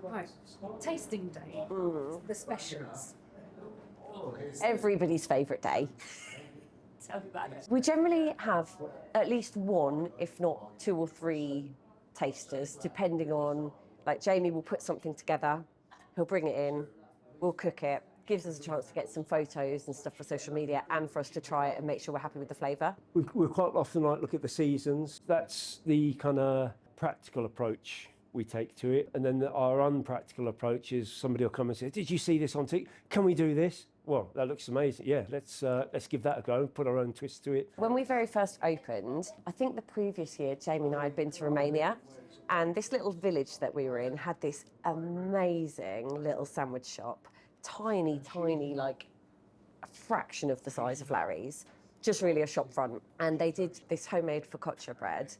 Right, tasting day, the specials. Everybody's favourite day. Tell me about it. We generally have at least one, if not two or three tasters, depending on, like Jamie will put something together, he'll bring it in, we'll cook it, gives us a chance to get some photos and stuff for social media and for us to try it and make sure we're happy with the flavour. We quite often like look at the seasons. That's the kind of practical approach we take to it. And then our unpractical approach is somebody will come and say, did you see this on TikTok? Can we do this? Well, that looks amazing. Yeah, let's give that a go, put our own twist to it. When we very first opened, I think the previous year, Jamie and I had been to Romania, and this little village that we were in had this amazing little sandwich shop, tiny, like a fraction of the size of Larry's, just really a shop front. And they did this homemade focaccia bread,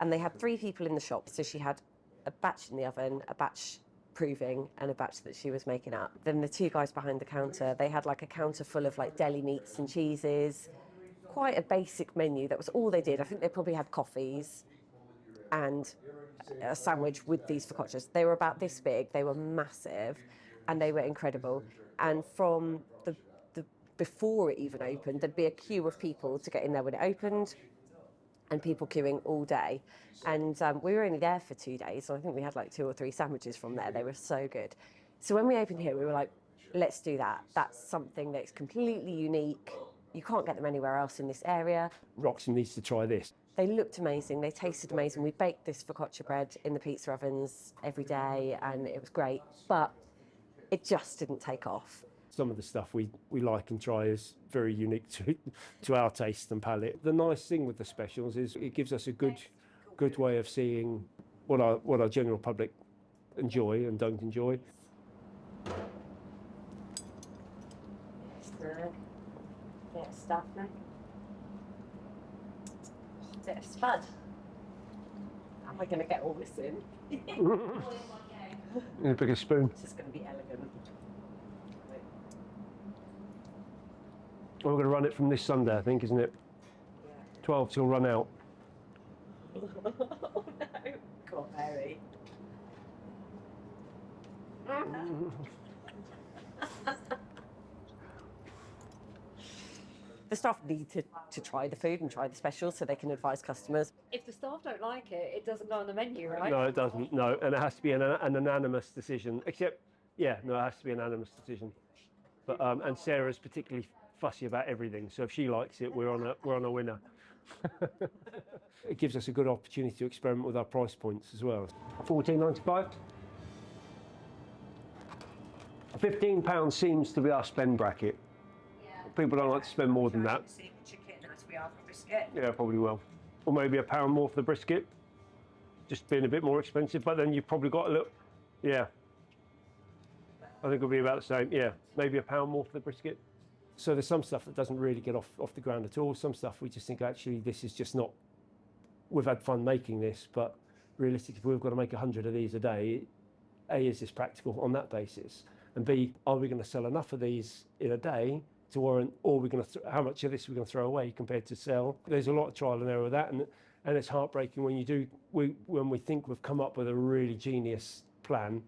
and they had 3 people in the shop, so she had a batch in the oven, a batch proving, and a batch that she was making up. Then the 2 guys behind the counter, they had like a counter full of like deli meats and cheeses, quite a basic menu. That was all they did. I think they probably had coffees and a sandwich with these focaccias. They were about this big, they were massive, and they were incredible. And from the before it even opened, there'd be a queue of people to get in there when it opened, and people queuing all day. And we were only there for 2 days, so I think we had like 2 or 3 sandwiches from there. They were so good. So when we opened here, we were like, let's do that. That's something that's completely unique. You can't get them anywhere else in this area. Roxham needs to try this. They looked amazing, they tasted amazing. We baked this focaccia bread in the pizza ovens every day, and it was great, but it just didn't take off. Some of the stuff we like and try is very unique to our taste and palate. The nice thing with the specials is it gives us a good way of seeing what our general public enjoy and don't enjoy. Bit of stuff now. Bit of spud. How am I going to get all this in? In a bigger spoon. This is going to be elegant. Well, we're going to run it from this Sunday, I think, isn't it? Yeah. 12 till run out. Oh no, God, Mary. The staff need to try the food and try the specials so they can advise customers. If the staff don't like it, it doesn't go on the menu, right? No, it doesn't. No, and it has to be an unanimous decision. Except, yeah, no, it has to be an unanimous decision. But and Sarah's particularly fussy about everything, so if she likes it, we're on a winner. It gives us a good opportunity to experiment with our price points as well. £14.95. £15 seems to be our spend bracket. Yeah. People don't like to spend more than that. Chicken as we are for brisket. Yeah, probably will. Or maybe £1 more for the brisket, just being a bit more expensive. But then you've probably got a little, yeah. I think it'll be about the same. Yeah, maybe £1 more for the brisket. So there's some stuff that doesn't really get off the ground at all. Some stuff we just think, actually, this is just not, we've had fun making this, but realistically, if we've got to make 100 of these a day, A, is this practical on that basis? And B, are we going to sell enough of these in a day to warrant, or are we going to, how much of this are we going to throw away compared to sell? There's a lot of trial and error with that, and it's heartbreaking when we think we've come up with a really genius plan,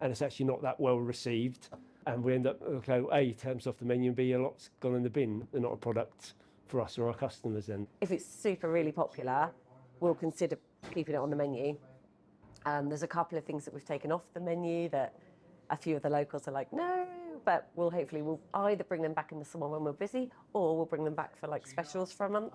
and it's actually not that well received. And we end up, okay, A, terms off the menu, and B, a lot's gone in the bin. They're not a product for us or our customers then. If it's super really popular, we'll consider keeping it on the menu. There's a couple of things that we've taken off the menu that a few of the locals are like, no, but we'll either bring them back in the summer when we're busy, or we'll bring them back for like specials for a month.